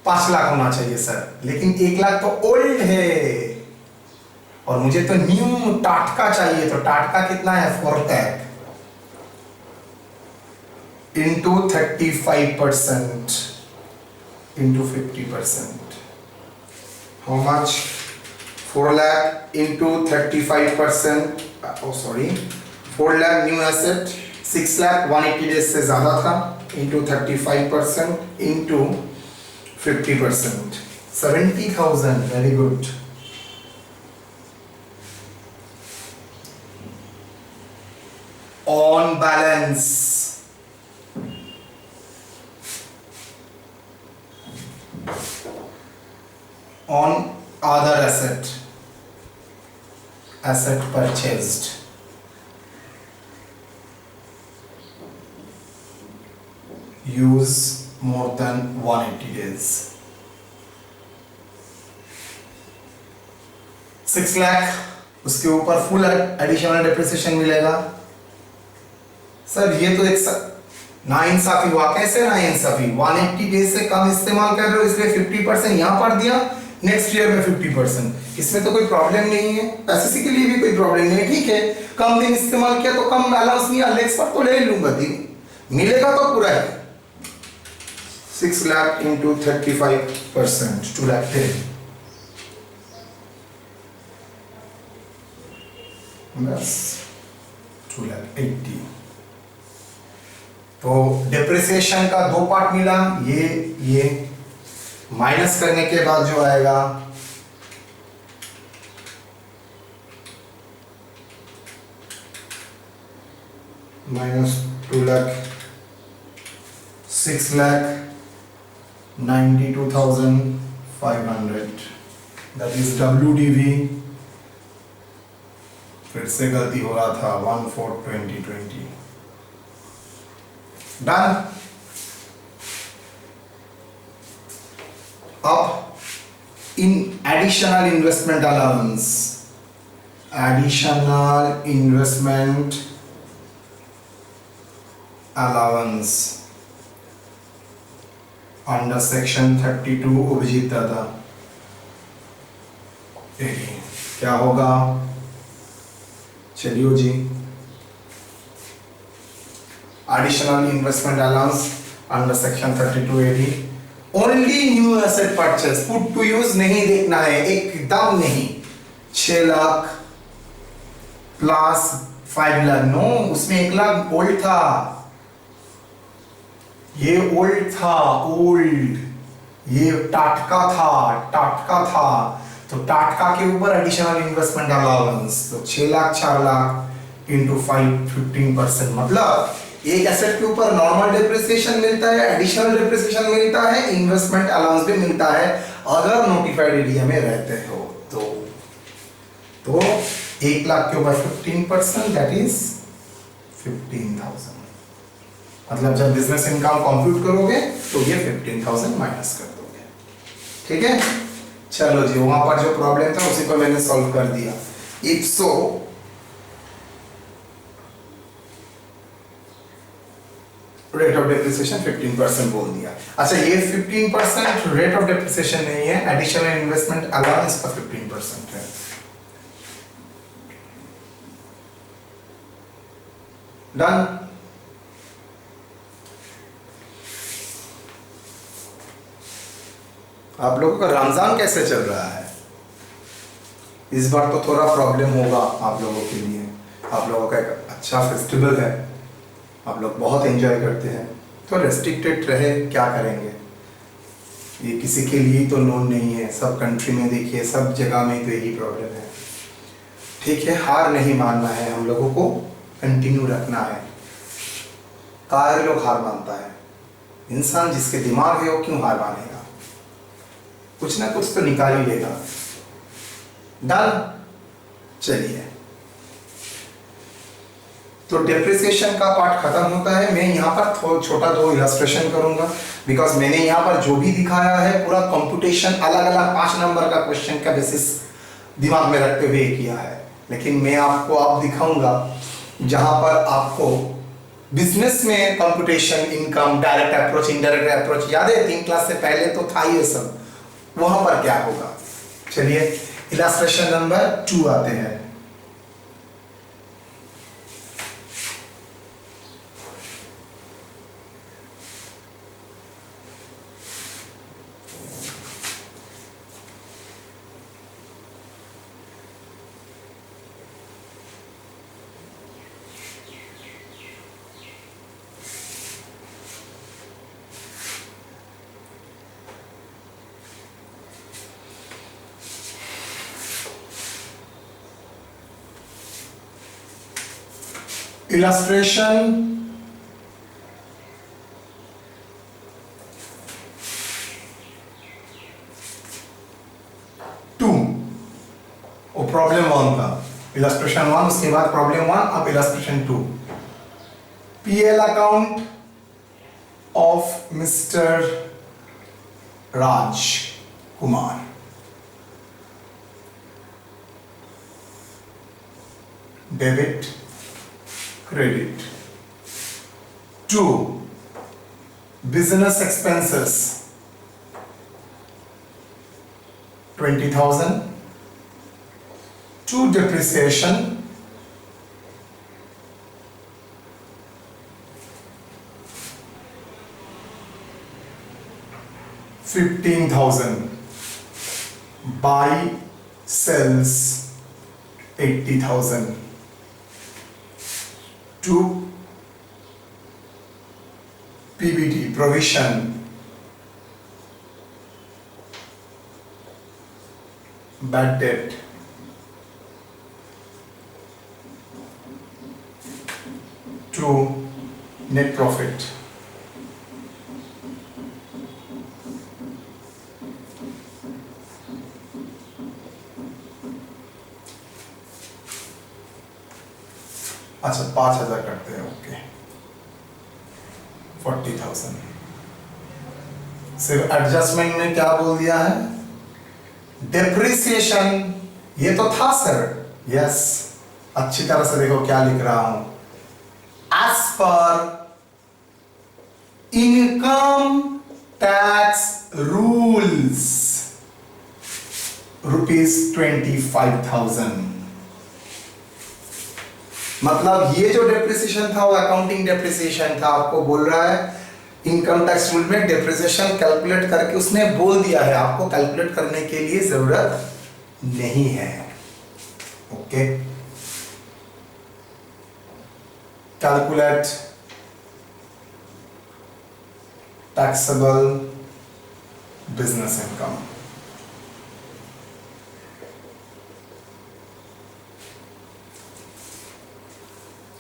5 लाख होना चाहिए सर, लेकिन 1 लाख तो ओल्ड है और मुझे तो न्यू टाटका चाहिए। तो टाटका कितना है 4 टैक into 35% into 50%, how much? 4 lakh into 35%, oh sorry, 4 lakh new asset, 6 lakh 180 days से ज्यादा था, into 35% into 50%, 70,000, very good। on balance on other asset purchased, use more than 180 days, 6 lakh, उसके ऊपर फुल एडिशनल डेप्रिसिएशन मिलेगा। सर ये तो एक नाइंसाफी हुआ। कैसे नाइंसाफी? 180 डेज से कम इस्तेमाल कर रहे हो इसलिए 50% यहाँ पर दिया, नेक्स्ट ईयर में 50%, इसमें तो कोई प्रॉब्लम नहीं है, पैसे के लिए भी कोई प्रॉब्लम नहीं है। ठीक है, कम दिन इस्तेमाल किया तो कम बैलेंस नहीं, लेक्स पर तो ले लूंगा, दिन मिलेगा तो पूरा है। 6 लाख इंटू 35%, 2 लाख 10, बस 2 लाख 80। तो डिप्रिसिएशन का 2 पार्ट मिला, ये माइनस करने के बाद जो आएगा -2 lakh 6 lakh 92,500, that is WDV। फिर से गलती हो रहा था, 1/4/2020। डन। अब इन additional investment allowance, additional investment allowance under section 32 Abhijit Dada, क्या होगा? चलिए जी, additional investment allowance under section 32 AD only new asset purchase, put to use नहीं देखना है, एकदम नहीं। 6 लाख प्लस 5 लाख, नो, उसमें 1 लाख ओल्ड था, ये ओल्ड था, ओल्ड, ये टाटका था, तो टाटका के ऊपर एडिशनल इन्वेस्टमेंट अलाउंस, तो 6 लाख 4 लाख इंटू 15%, मतलब एक एसेट के ऊपर नॉर्मल डेप्रिसिएशन मिलता है, एडिशनल डेप्रिसिएशन मिलता है, इन्वेस्टमेंट अलाउंस भी मिलता है अगर नोटिफाइड एरिया में रहते हो तो 1 लाख के ऊपर 15%, दैट इज 15,000। मतलब जब बिजनेस इनकम कंप्यूट करोगे तो ये 15,000 माइनस कर दोगे, ठीक है। चलो जी, वहां पर जो प्रॉब्लम था उसी को मैंने सॉल्व कर दिया। If so rate of depreciation 15% बोल दिया। अच्छा, ये 15% रेट ऑफ डेप्रिसिएशन नहीं है, एडिशनल इन्वेस्टमेंट अलाउंस का 15% है। डन। आप लोगों का रमजान कैसे चल रहा है? इस बार तो थोड़ा प्रॉब्लम होगा आप लोगों के लिए, आप लोगों का एक अच्छा फेस्टिवल है, आप लोग बहुत एंजॉय करते हैं, तो रेस्ट्रिक्टेड रहे, क्या करेंगे, ये किसी के लिए तो नोन नहीं है, सब कंट्री में देखिए, सब जगह में तो यही प्रॉब्लम है। ठीक है, हार नहीं मानना है, हम लोगों को कंटिन्यू रखना है। कायर लोग हार मानता है, इंसान जिसके दिमाग है वो क्यों हार मानेगा, कुछ ना कुछ तो निकाल ही लेगा। डन। चलिए, तो डेप्रिसिएशन का पार्ट खत्म होता है। मैं यहाँ पर छोटा 2 इलस्ट्रेशन करूंगा, बिकॉज मैंने यहाँ पर जो भी दिखाया है पूरा कंप्यूटेशन अलग अलग 5 नंबर का क्वेश्चन का बेसिस दिमाग में रखते हुए किया है, लेकिन मैं आपको अब दिखाऊंगा जहां पर आपको बिजनेस में computation, income, direct approach, indirect approach याद है, 3 क्लास से पहले तो था ये सब, वहां पर क्या होगा। चलिए, इलस्ट्रेशन नंबर 2 आते हैं। Illustration 2, वो प्रॉब्लम 1 था, इलस्ट्रेशन 1, उसके बाद प्रॉब्लम 1, अब illustration 2। PL account of mister Raj Kumar, debit credit to business expenses 20,000 to depreciation 15,000 buy sells 80,000 to PBT provision bad debt to net profit. अच्छा, 5,000 करते हैं, ओके, 40,000। सिर्फ एडजस्टमेंट में क्या बोल दिया है, डेप्रिसिएशन, ये तो था सर, यस, अच्छी तरह से देखो क्या लिख रहा हूं, as per income tax rules ₹25,000। मतलब ये जो डेप्रिसिएशन था वो अकाउंटिंग डेप्रिसिएशन था, आपको बोल रहा है इनकम टैक्स रूल में डेप्रिसिएशन कैलकुलेट करके उसने बोल दिया है, आपको कैलकुलेट करने के लिए जरूरत नहीं है। Okay, calculate taxable business income.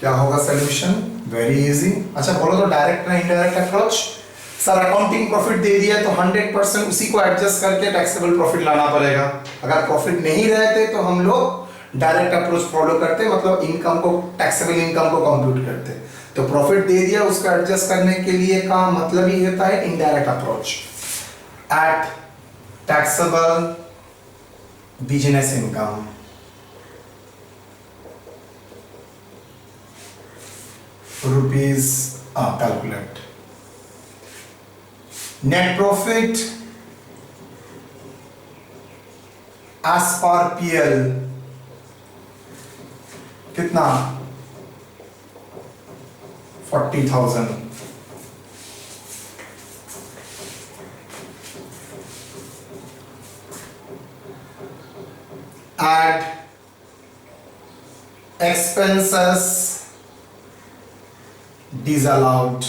क्या होगा सोल्यूशन? Very easy. अच्छा बोलो तो डायरेक्ट ना indirect approach. Sir accounting profit दे दिया तो 100% उसी को एडजस्ट करके टैक्सेबल प्रॉफिट लाना पड़ेगा। अगर प्रॉफिट नहीं रहते तो हम लोग डायरेक्ट अप्रोच फॉलो करते, मतलब इनकम को, टैक्सेबल इनकम को कंप्यूट करते। तो प्रॉफिट दे दिया, उसको एडजस्ट करने के लिए का मतलब ही होता है indirect approach. At taxable business income rupees, calculate net profit as per PL कितना? 40,000। add expenses disallowed,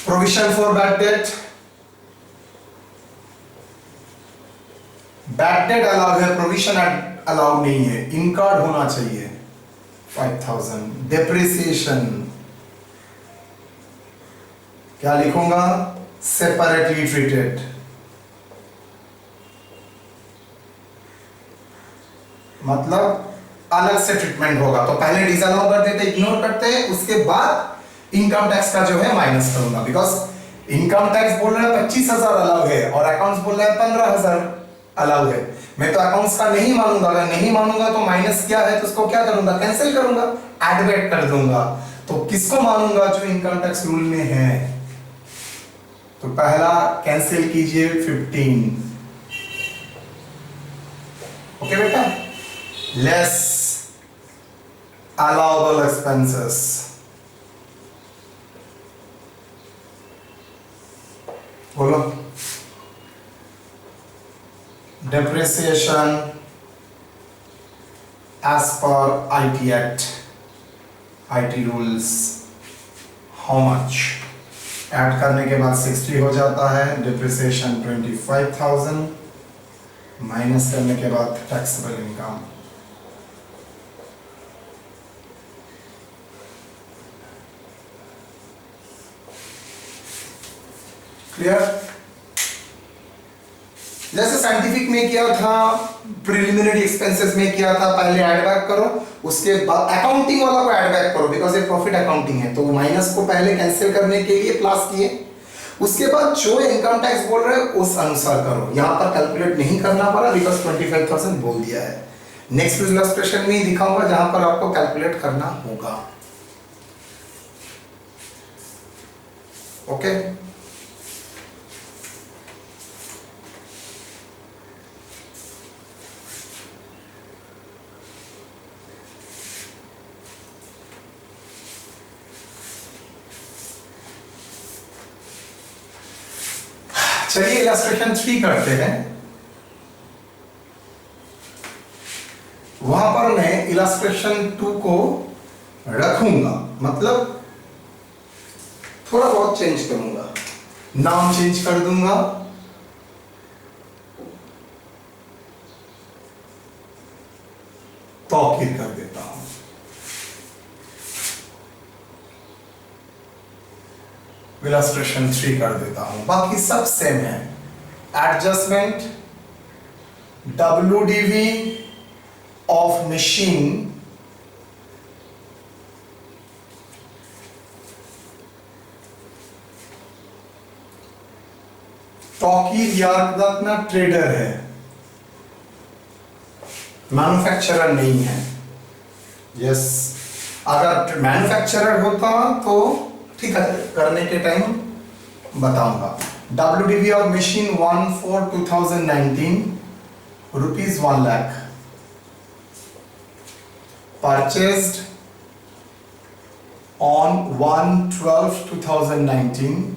provision for bad debt, bad debt allow है, प्रोविजन अलाउ नहीं है, इनकर्ड होना चाहिए 5,000। डेप्रिसिएशन क्या लिखूंगा? Separately treated. मतलब अलग से ट्रीटमेंट होगा। तो पहले डिसअलाउ कर देते, इग्नोर करते, उसके बाद इनकम टैक्स का जो है माइनस करूंगा, बिकॉज इनकम टैक्स बोल रहा है 25,000 अलाउ है और अकाउंट्स बोल रहा है 15,000 अलाउ है। मैं तो अकाउंट्स का नहीं मानूंगा, अगर नहीं मानूंगा तो माइनस क्या है तो उसको क्या करूंगा? कैंसिल करूंगा, एड बैक कर दूंगा। तो किसको मानूंगा? जो इनकम टैक्स रूल में है। तो पहला कैंसिल कीजिए 15। ओके बेटा, लेस allowable expenses, बोलो। depreciation as per IT Act, IT rules, how much? Add करने के बाद 60 हो जाता है, depreciation 25,000, माइनस करने के बाद टैक्सेबल इनकम क्लियर। जैसे साइंटिफिक में किया था, प्रिलिमिनरी एक्सपेंसेस में किया था, पहले ऐड बैक करो, उसके बाद अकाउंटिंग वाला को ऐड बैक करो, बिकॉज ये प्रॉफिट अकाउंटिंग है। तो माइनस को पहले कैंसिल करने के लिए प्लस किए, उसके बाद जो इनकम टैक्स बोल रहे हैं उस अनुसार करो। यहां पर कैलकुलेट नहीं करना पड़ा बिकॉज 25,000 बोल दिया है। नेक्स्ट इलस्ट्रेशन में दिखाऊंगा जहां पर आपको कैलकुलेट करना होगा। ओके, चलिए इलस्ट्रेशन 3 करते हैं। वहां पर मैं इलस्ट्रेशन 2 को रखूंगा, मतलब थोड़ा बहुत चेंज करूंगा, नाम चेंज कर दूंगा, तौकीर कर देता हूं। इलस्ट्रेशन 3 कर देता हूं, बाकी सब सेम है। Adjustment WDV of machine Tauqeer याद रखना ट्रेडर है, मैन्युफैक्चरर नहीं है। यस, अगर मैन्युफैक्चरर होता तो ठीक है, करने के टाइम बताऊंगा। WDV of machine 1/4/2019 ₹1 lakh. purchased on 1/12/2019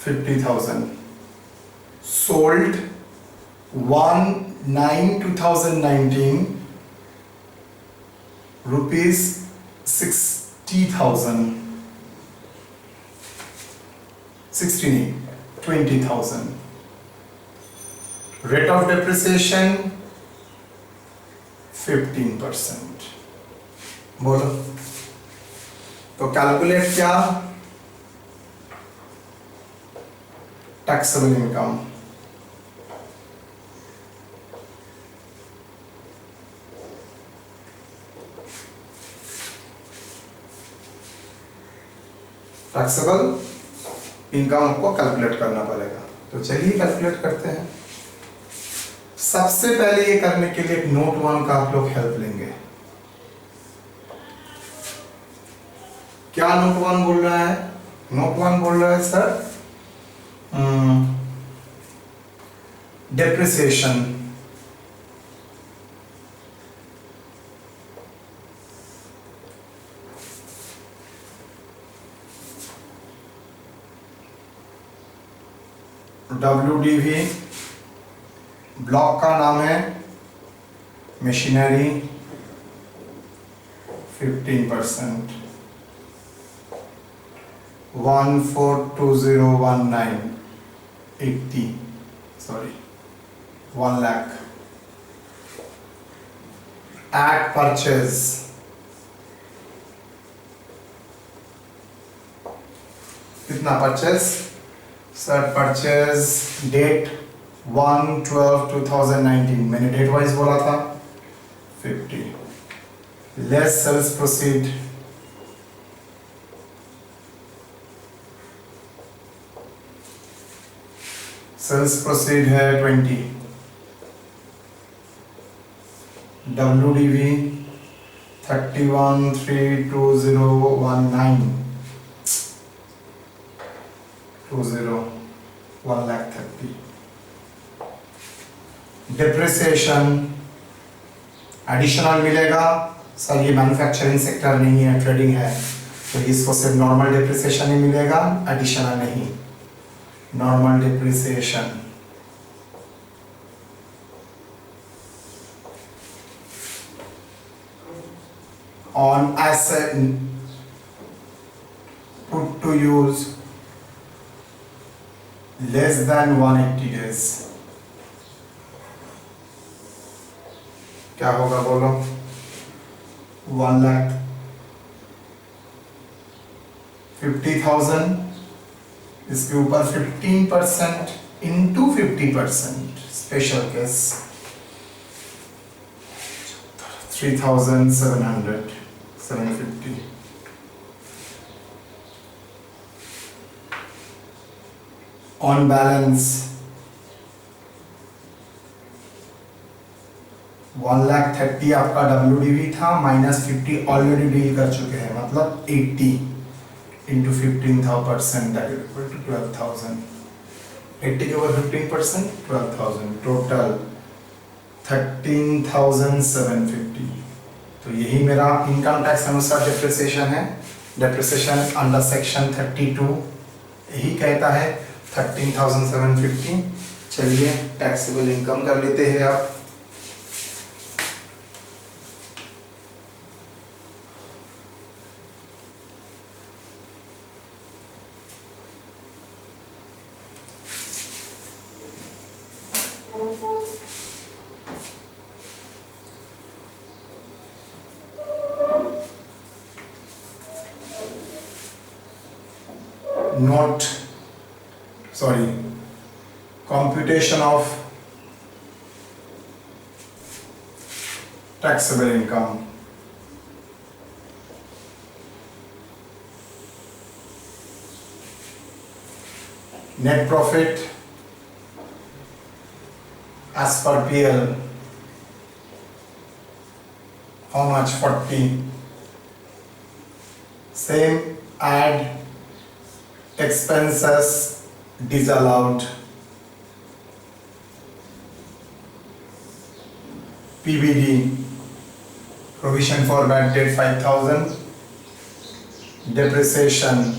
50,000, sold 1/9/2019 rupees 60,000, 20,000. Rate of depreciation 15%. बोलो तो कैलकुलेट क्या, टैक्सेबल इनकम। टैक्सेबल इनकम आपको कैलकुलेट करना पड़ेगा। तो चलिए कैलकुलेट करते हैं। सबसे पहले ये करने के लिए एक नोट 1 का आप लोग हेल्प लेंगे। क्या नोट 1 बोल रहा है? नोट 1 बोल रहा है सर डेप्रिसिएशन, WDV ब्लॉक का नाम है machinery 15%, 142019 80 sorry 1 lakh. At purchase कितना परचेज सर? परचेज डेट 1/12/2019, मैंने डेट वाइज बोला था 50, लेस सेल्स प्रोसीड है 20, WDV 31/3/2019 1,30,000। डिप्रिसिएशन एडिशनल मिलेगा सर, ये मैन्युफैक्चरिंग सेक्टर नहीं है, ट्रेडिंग है, तो इसको सिर्फ नॉर्मल डिप्रिसिएशन ही मिलेगा, एडिशनल नहीं। Normal depreciation on asset put to use less than 180 days। क्या होगा बोलो? 1,50,000, इसके ऊपर 15% into 50%, special case 3,750। On balance 1,30,000 आपका WDV था, -50 ऑलरेडी डील कर चुके हैं, मतलब 80 into 15% that is equal to 12,000। 80 के ऊपर 15% 12,000, टोटल 13,750। तो यही मेरा इनकम टैक्स अनुसार डिप्रिसिएशन है। डिप्रिसिएशन अंडर सेक्शन 32 यही कहता है 13,750। चलिए टैक्सेबल इनकम कर लेते हैं आप। Note, sorry, computation of taxable income. Net profit as per PL, how much? 40. Same, add expenses disallowed, PBD Provision for bad debt 5,000. Depreciation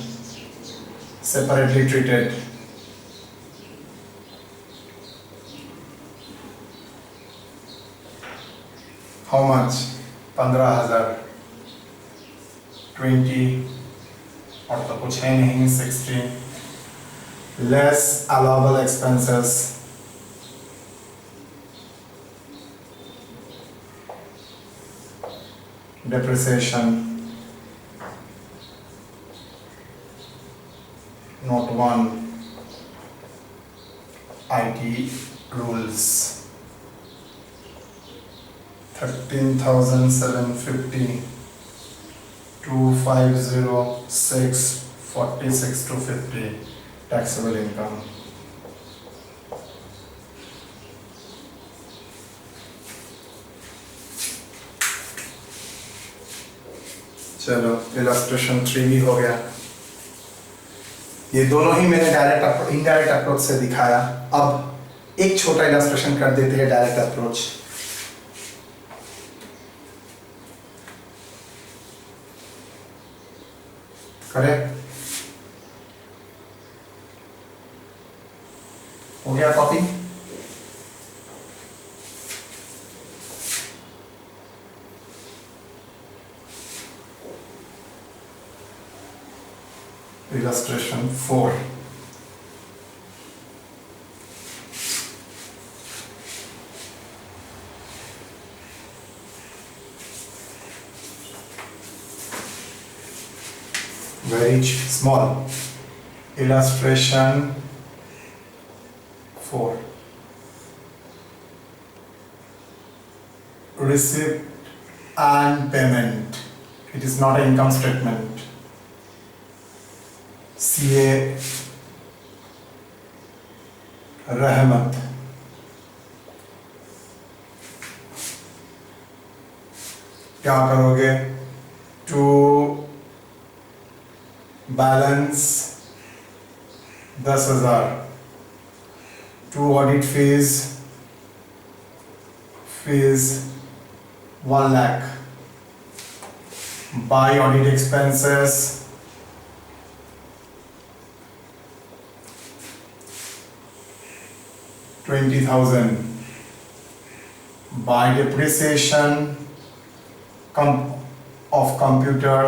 separately treated. How much? 15,000. 20 और तो कुछ है नहीं. 16. Less allowable expenses. Depreciation. Note 1. IT rules. 13,750. 2506. 46 to 50. Taxable income. चलो illustration 3 भी हो गया. ये दोनों ही मैंने डायरेक्ट इनडायरेक्ट अप्रोच से दिखाया. अब एक छोटा इलस्ट्रेशन कर देते हैं डायरेक्ट अप्रोच. करेक्ट हो गया copy. Illustration 4. Very small. Illustration 4. Receipt and payment. It is not an income statement. CA Rahmat. क्या करोगे? To balance 10,000. To audit fees 1 lakh. By audit expenses 20,000. By depreciation of computer.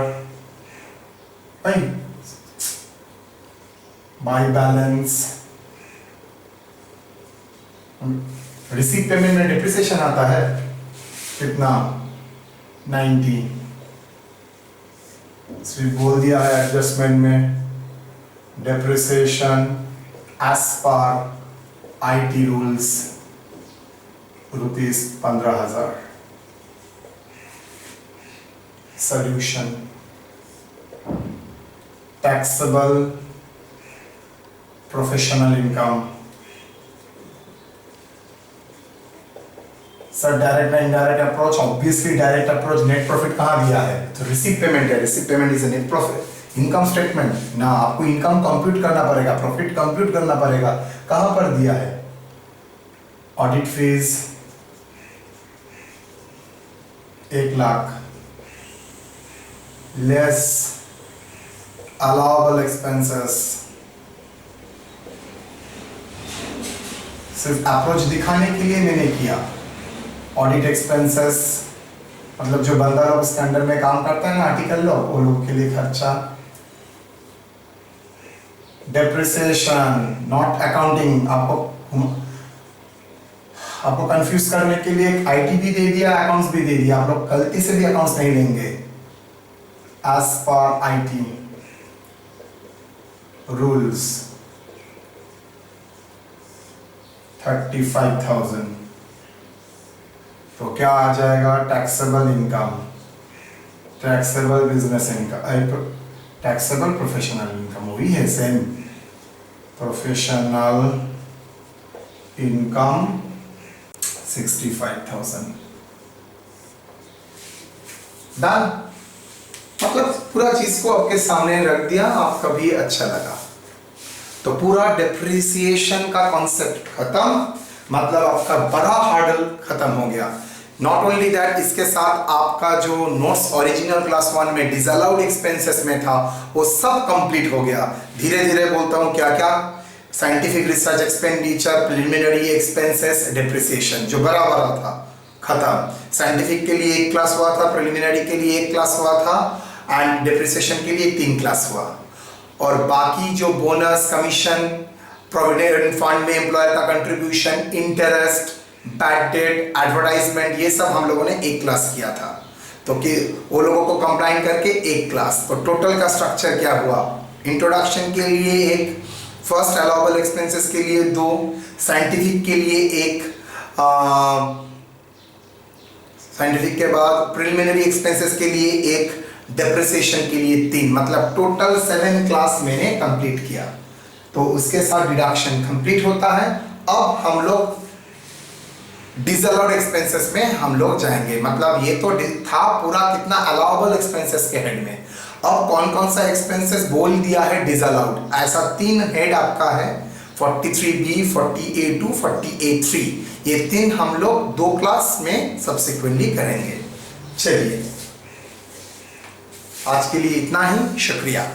By balance. Receipt payment में depreciation आता है कितना? 90. इसमें बोल दिया है एडजस्टमेंट में डिप्रिसिएशन एज पर IT rules rupees 15,000. Solution. Taxable professional income. Sir direct ना indirect approach. Obviously direct approach. Net profit कहाँ दिया है? तो रिसीट पेमेंट है. Receipt payment is a net profit. Income statement ना आपको इनकम कंप्यूट करना पड़ेगा, प्रॉफिट कंप्यूट करना पड़ेगा. कहां पर दिया है? Audit fees 1 lakh. Less allowable expenses. सिर्फ अप्रोच दिखाने के लिए मैंने किया. ऑडिट एक्सपेंसेस मतलब जो बंदा लोग उसके अंडर में काम करता है ना, आर्टिकल लोग, वो लोग के लिए खर्चा. Depreciation not accounting. आपको कंफ्यूज करने के लिए आईटी भी दे दिया, अकाउंट्स भी दे दिया. आप लोग गलती से भी अकाउंट्स नहीं लेंगे. As per IT rules 35,000. तो क्या आ जाएगा? Taxable income, taxable business income, taxable professional income वही है सेम. Professional income 65,000. डन. मतलब पूरा चीज को आपके सामने रख दिया. आपका भी अच्छा लगा. तो पूरा डिप्रिसिएशन का कॉन्सेप्ट खत्म. मतलब आपका बड़ा हार्डल खत्म हो गया. नॉट ओनली दैट, इसके साथ आपका जो नोट्स ओरिजिनल क्लास 1 में डिसअलाउड एक्सपेंसेस में था वो सब कंप्लीट हो गया। धीरे धीरे बोलता हूँ क्या क्या, scientific research expenditure, preliminary expenses, depreciation जो बड़ा बड़ा था खत्म। साइंटिफिक के लिए 1 क्लास हुआ था, प्रिलिमिनरी के लिए 1 क्लास हुआ था एंड डिप्रिसिएशन के लिए 3 क्लास हुआ। और बाकी जो बोनस, कमीशन, प्रोविडेंट फंड में एम्प्लॉयर का contribution, interest, bad debt, advertisement, ये सब हम लोगों ने 1 क्लास किया था। तो कि वो लोगों को कंबाइन करके 1 क्लास। तो टोटल का स्ट्रक्चर क्या हुआ, इंट्रोडक्शन के लिए 1, फर्स्ट अलाउबल एक्सपेंसेस के लिए 2, साइंटिफिक के लिए 1, साइंटिफिक के बाद प्रिलिमिनरी एक्सपेंसेस के लिए 1, डेप्रिसिएशन के लिए 3, मतलब टोटल 7 क्लास मैंने कंप्लीट किया। तो उसके साथ डिडक्शन कंप्लीट होता है। अब हम लोग डिसअलाउड एक्सपेंसेस में हम लोग जाएंगे, मतलब ये तो था पूरा कितना अलाउबल एक्सपेंसेस के हेड में। अब कौन कौन सा एक्सपेंसेस बोल दिया है डिसअलाउड, ऐसा 3 हेड आपका है, 43B, 40A2, 40A3। ये 3 हम लोग 2 क्लास में सब्सिक्वेंटली करेंगे। चलिए आज के लिए इतना ही, शुक्रिया।